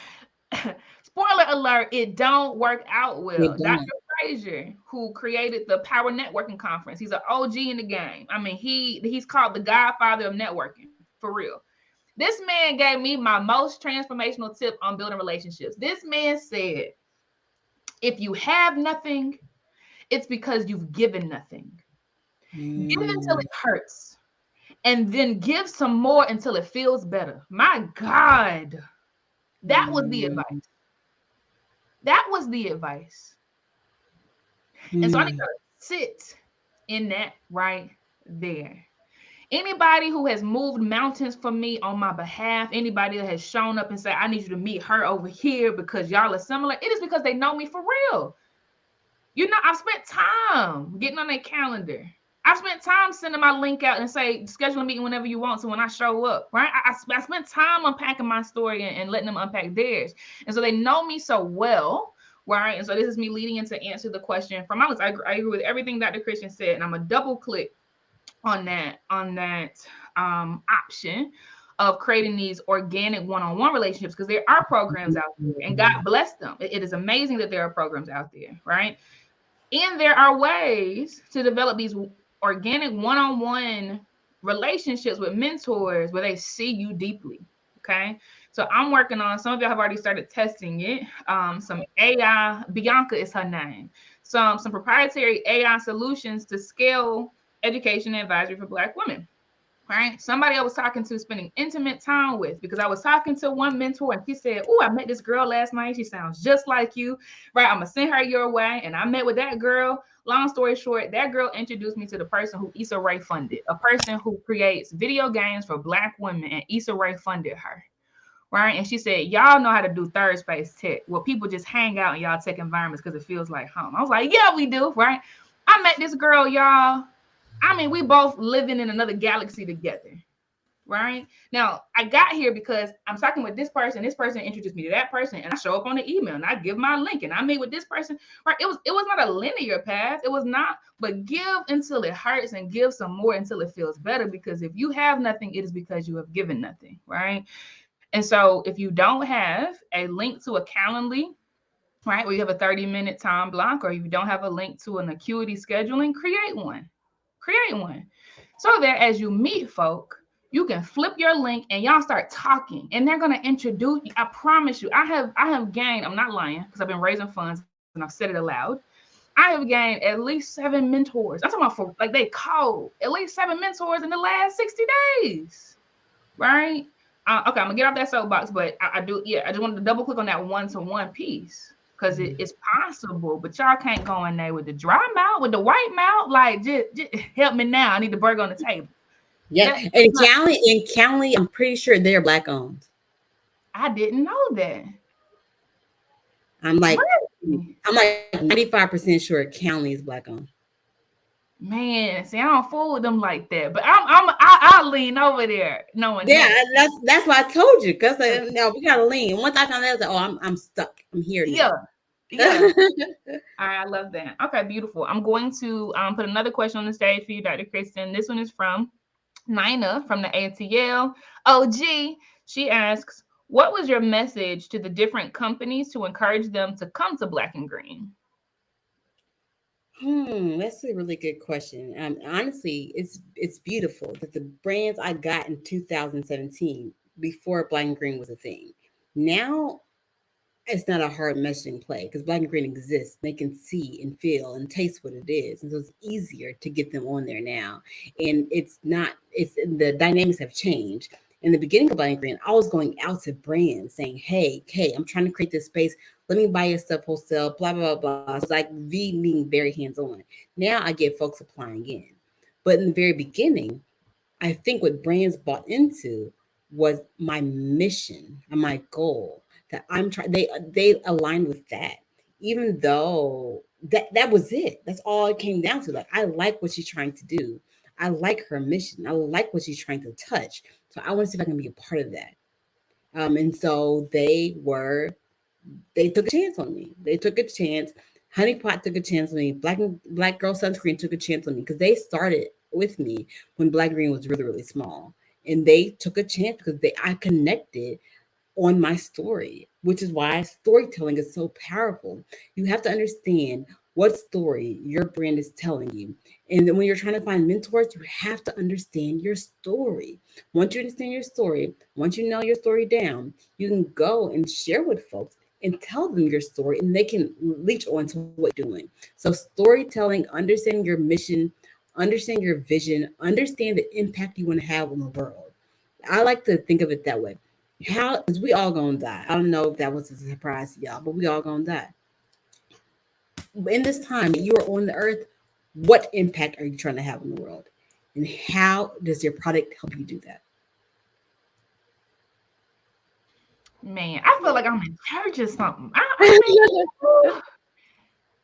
spoiler alert, it don't work out well. Dr. Frazier, who created the Power Networking Conference, he's an OG in the game. I mean, he's called the godfather of networking, for real. This man gave me my most transformational tip on building relationships. This man said, if you have nothing, it's because you've given nothing. Give until it hurts, and then give some more until it feels better. My God, that was the advice. That was the advice. And so I need to sit in that right there. Anybody who has moved mountains for me on my behalf, anybody that has shown up and said, I need you to meet her over here because y'all are similar, it is because they know me for real. You know, I've spent time getting on their calendar. I've spent time sending my link out and say, schedule a meeting whenever you want to when I show up, right? I spent time unpacking my story and letting them unpack theirs. And so they know me so well, right? And so this is me leading into answer the question from Alex. I agree with everything Dr. Kristian said, and I'm going to double click on that option of creating these organic one-on-one relationships, because there are programs out there, and God bless them. It is amazing that there are programs out there, right? And there are ways to develop these organic one-on-one relationships with mentors where they see you deeply. Okay. So I'm working on, some of y'all have already started testing it. Some AI, Bianca is her name. Some proprietary AI solutions to scale education and advisory for Black women. Right? Somebody I was talking to, spending intimate time with, because I was talking to one mentor and she said, oh, I met this girl last night. She sounds just like you, right? I'm going to send her your way. And I met with that girl. Long story short, that girl introduced me to the person who Issa Rae funded, a person who creates video games for Black women, and Issa Rae funded her. Right? And she said, y'all know how to do third space tech. Well, people just hang out in y'all tech environments because it feels like home. I was like, yeah, we do. Right? I met this girl, y'all. I mean, we both living in another galaxy together, right? Now, I got here because I'm talking with this person introduced me to that person, and I show up on the email, and I give my link, and I meet with this person, right? It was not a linear path. It was not, but give until it hurts and give some more until it feels better, because if you have nothing, it is because you have given nothing, right? And so if you don't have a link to a Calendly, right, where you have a 30-minute time block, or you don't have a link to an Acuity scheduling, create one. So that as you meet folk, you can flip your link and y'all start talking, and they're going to introduce you. I promise you, I have gained, I'm not lying because I've been raising funds and I've said it aloud. I have gained at least 7 mentors. I'm talking about for, like, they called at least 7 mentors in the last 60 days, right? Okay, I'm gonna get off that soapbox, but I just wanted to double click on that one-to-one piece. Because it's possible, but y'all can't go in there with the dry mouth, with the white mouth. Like, just help me now. I need the burger on the table. Yeah, and Calendly, I'm pretty sure they're Black owned. I didn't know that. I'm like 95% sure Calendly is Black owned. Man, see, I don't fool with them like that, but I'll lean over there knowing. Yeah, that's why I told you, because no, we gotta lean. Once I found out, I'm stuck. I'm here now. Yeah. All right, I love that. Okay, beautiful. I'm going to put another question on the stage for you, Dr. Kristian. This one is from Nina from the ATL OG. She asks, what was your message to the different companies to encourage them to come to Black and Green? That's a really good question. Honestly, it's beautiful that the brands I got in 2017, before Black and Green was a thing, now it's not a hard messaging play because Black and Green exists. They can see and feel and taste what it is, and so it's easier to get them on there now. And it's the dynamics have changed. In the beginning of Black and Green, I was going out to brands saying, hey, I'm trying to create this space. Let me buy your stuff wholesale, blah, blah, blah, blah. It's like being very hands-on. Now I get folks applying in. But in the very beginning, I think what brands bought into was my mission and my goal that I'm trying. They aligned with that, even though that was it. That's all it came down to. Like, I like what she's trying to do. I like her mission. I like what she's trying to touch. So I want to see if I can be a part of that. And so they took a chance on me. They took a chance. Honey Pot took a chance on me. Black Girl Sunscreen took a chance on me because they started with me when Black Green was really, really small. And they took a chance because I connected on my story, which is why storytelling is so powerful. You have to understand what story your brand is telling you. And then when you're trying to find mentors, you have to understand your story. Once you understand your story, once you know your story down, you can go and share with folks and tell them your story, and they can reach on to what you're doing. So storytelling, understanding your mission, understand your vision, understand the impact you want to have on the world. I like to think of it that way. How, because we all gonna die. I don't know if that was a surprise to y'all, but we all gonna die. In this time that you are on the earth, what impact are you trying to have on the world? And how does your product help you do that? Man, I feel like I'm in church or something. I mean,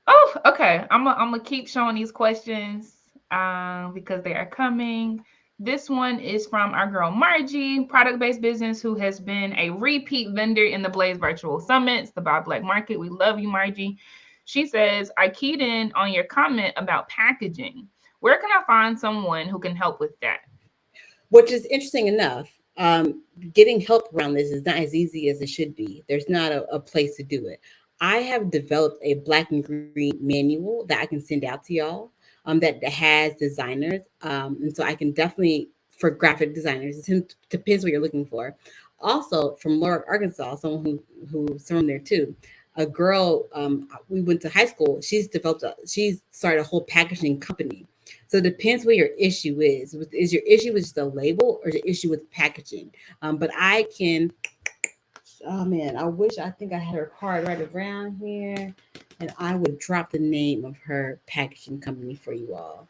oh, okay. I'm gonna keep showing these questions because they are coming. This one is from our girl Margie, product-based business who has been a repeat vendor in the Blaze Virtual Summits, the Buy Black Market. We love you, Margie. She says, I keyed in on your comment about packaging. Where can I find someone who can help with that? Which is interesting enough. Getting help around this is not as easy as it should be. There's not a place to do it. I have developed a black and green manual that I can send out to y'all that has designers. And so I can definitely, for graphic designers, it depends what you're looking for. Also, from Laura, Arkansas, someone who's from there too, a girl we went to high school. She's started a whole packaging company. So it depends what your issue is. Is your issue with just a label or is your issue with packaging? But I can, oh man, I think I had her card right around here and I would drop the name of her packaging company for you all.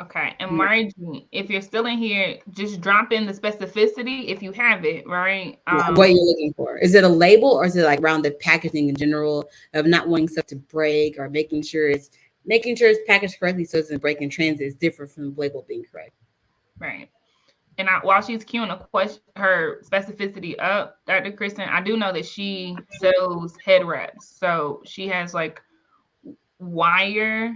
Okay. And Margie, if you're still in here, just drop in the specificity if you have it, right? What you're looking for. Is it a label or is it like around the packaging in general of not wanting stuff to break or making sure it's packaged correctly so it doesn't break in transit is different from the label being correct. Right. And while she's queuing her specificity up, Dr. Kristen, I do know that she sells head wraps. So she has like wire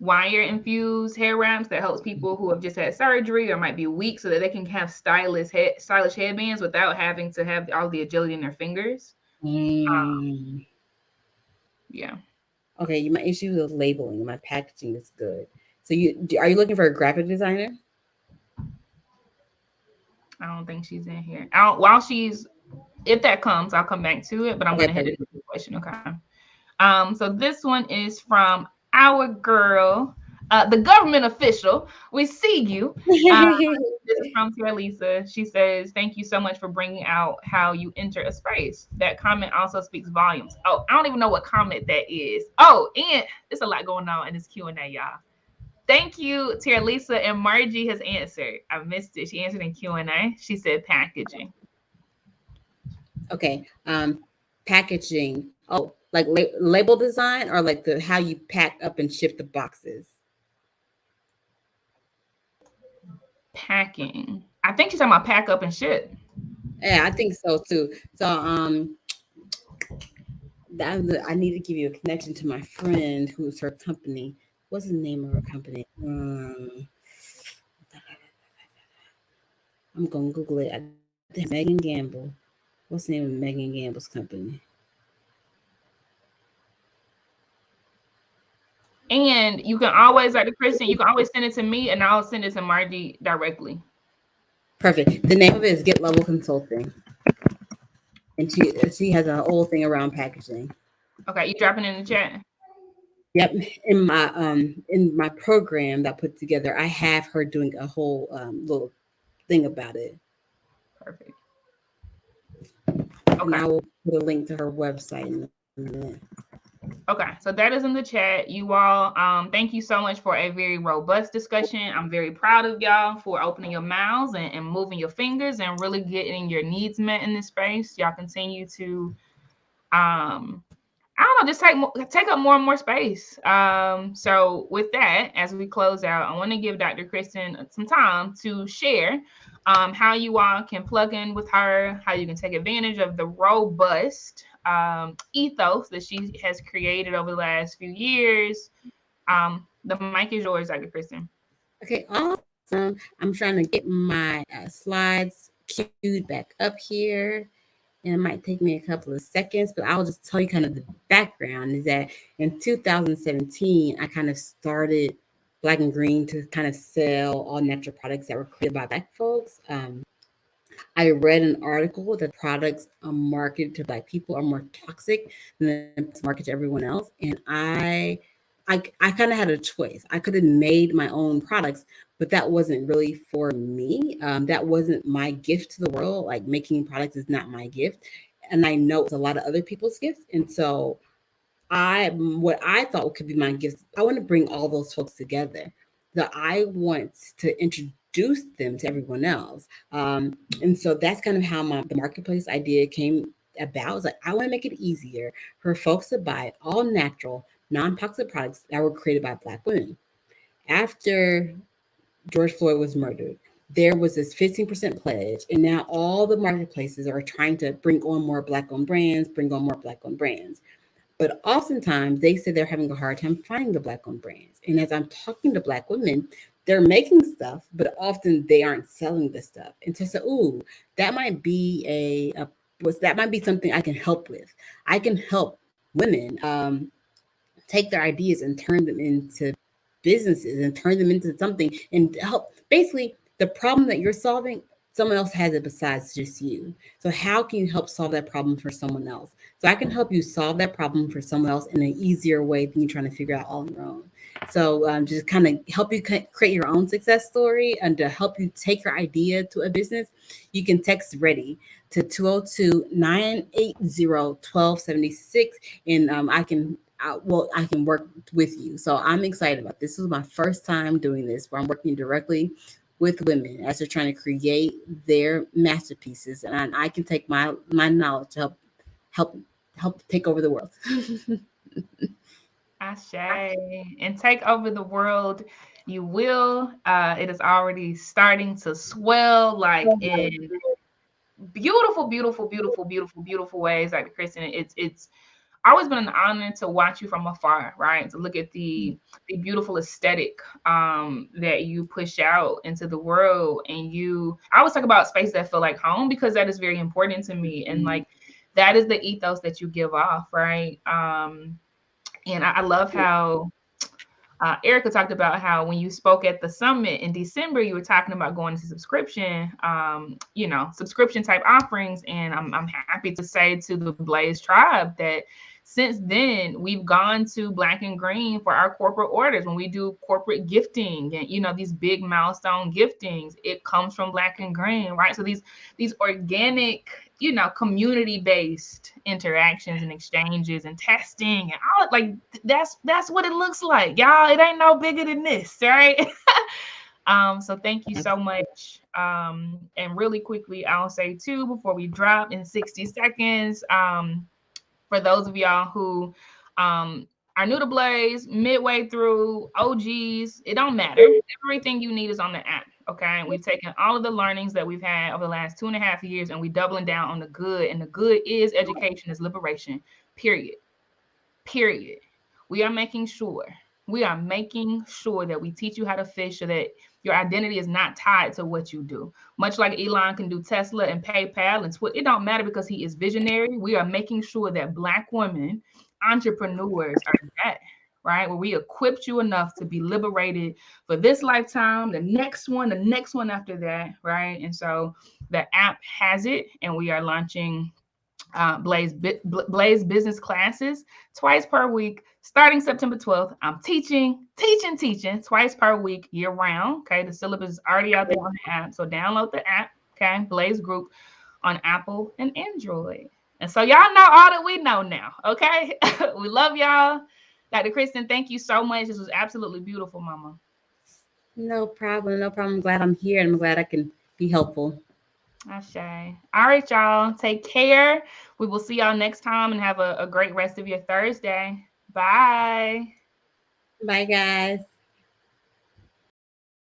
infused hair wraps that helps people who have just had surgery or might be weak so that they can have stylish headbands without having to have all the agility in their fingers. Yeah. Okay, my issue with labeling. My packaging is good. So are you looking for a graphic designer? I don't think she's in here. If that comes, I'll come back to it, but I'm going to hit the question. Okay. So this one is from our girl, the government official. We see you. This is from Tia Lisa. She says, thank you so much for bringing out how you enter a space. That comment also speaks volumes. Oh, I don't even know what comment that is. Oh, and there's a lot going on in this Q&A, y'all. Thank you, Tia Lisa. And Margie has answered. I missed it. She answered in Q&A. She said packaging. Okay. Packaging. Oh, like label design or like how you pack up and ship the boxes? Packing. I think she's talking about pack up and ship. Yeah, I think so too. So I need to give you a connection to my friend who's her company. What's the name of her company? I'm gonna Google it. I think Megan Gamble. What's the name of Megan Gamble's company? And you can always, like the Christian, you can always send it to me and I'll send it to Margie directly. Perfect. The name of it is Get Level Consulting. And she has a whole thing around packaging. Okay, you dropping in the chat? Yep. In my program that I put together, I have her doing a whole little thing about it. Perfect. Okay. And I will put a link to her website in a minute. Okay, so that is in the chat. You all, thank you so much for a very robust discussion. I'm very proud of y'all for opening your mouths and moving your fingers and really getting your needs met in this space. Y'all continue to, I don't know, just take up more and more space. So with that, as we close out, I want to give Dr. Kristen some time to share how you all can plug in with her, how you can take advantage of the robust ethos that she has created over the last few years. The mic is yours, Dr. Kristen. Okay, awesome. I'm trying to get my slides queued back up here. And it might take me a couple of seconds, but I'll just tell you kind of the background is that in 2017, I kind of started Black and Green to kind of sell all natural products that were created by Black folks. I read an article that products marketed to Black people are more toxic than marketed to everyone else. And I kind of had a choice. I could have made my own products, but that wasn't really for me. That wasn't my gift to the world. Like making products is not my gift. And I know it's a lot of other people's gifts. And so what I thought could be my gift, I want to bring all those folks together. That I want to introduce them to everyone else. And so that's kind of how the marketplace idea came about. It's like I want to make it easier for folks to buy all natural, non-toxic products that were created by Black women. After George Floyd was murdered, there was this 15% pledge, and now all the marketplaces are trying to bring on more Black-owned brands, bring on more Black-owned brands. But oftentimes they say they're having a hard time finding the Black-owned brands. And as I'm talking to Black women, they're making stuff, but often they aren't selling the stuff. And so I said, ooh, that might be that might be something I can help with. I can help women take their ideas and turn them into businesses and turn them into something and help. Basically, the problem that you're solving, someone else has it besides just you. So how can you help solve that problem for someone else? So I can help you solve that problem for someone else in an easier way than you're trying to figure out all on your own. So just kind of help you create your own success story and to help you take your idea to a business, you can text READY to 202-980-1276 and I can work with you. So I'm excited about this. This was my first time doing this where I'm working directly with women as they're trying to create their masterpieces, and I can take my knowledge to help take over the world. Ashe. And take over the world. You will. It is already starting to swell like in beautiful, beautiful, beautiful, beautiful, beautiful ways, Dr. Kristen. It's always been an honor to watch you from afar, right? To look at the beautiful aesthetic that you push out into the world. And I always talk about space that feel like home because that is very important to me. And like that is the ethos that you give off, right? And I love how Erica talked about how when you spoke at the summit in December, you were talking about going into subscription, subscription type offerings. And I'm happy to say to the Blaze tribe that since then we've gone to Black and Green for our corporate orders. When we do corporate gifting and, these big milestone giftings, it comes from Black and Green, right? So these organic, community-based interactions and exchanges and testing and all, like that's what it looks like, y'all. It ain't no bigger than this, right? So thank you so much. And really quickly, I'll say too, before we drop in 60 seconds, for those of y'all who are new to Blaze, midway through, OGs, it don't matter. Everything you need is on the app. Okay. We've taken all of the learnings that we've had over the last 2.5 years and we doubling down on the good. And the good is education is liberation. Period. We are making sure that we teach you how to fish so that your identity is not tied to what you do. Much like Elon can do Tesla and PayPal and Twitter, it don't matter because he is visionary. We are making sure that Black women entrepreneurs are that, right? Where we equipped you enough to be liberated for this lifetime, the next one after that, right? And so the app has it, and we are launching Blaze business classes twice per week starting September 12th. I'm teaching twice per week year round. Okay, the syllabus is already out there on the app, so download the app. Okay, Blaze Group on Apple and Android. And so y'all know all that we know now, okay? We love y'all. Dr. Kristian, thank you so much. This was absolutely beautiful, Mama. No problem. No problem. I'm glad I'm here and I'm glad I can be helpful. Ashe. All right, y'all. Take care. We will see y'all next time and have a great rest of your Thursday. Bye. Bye, guys.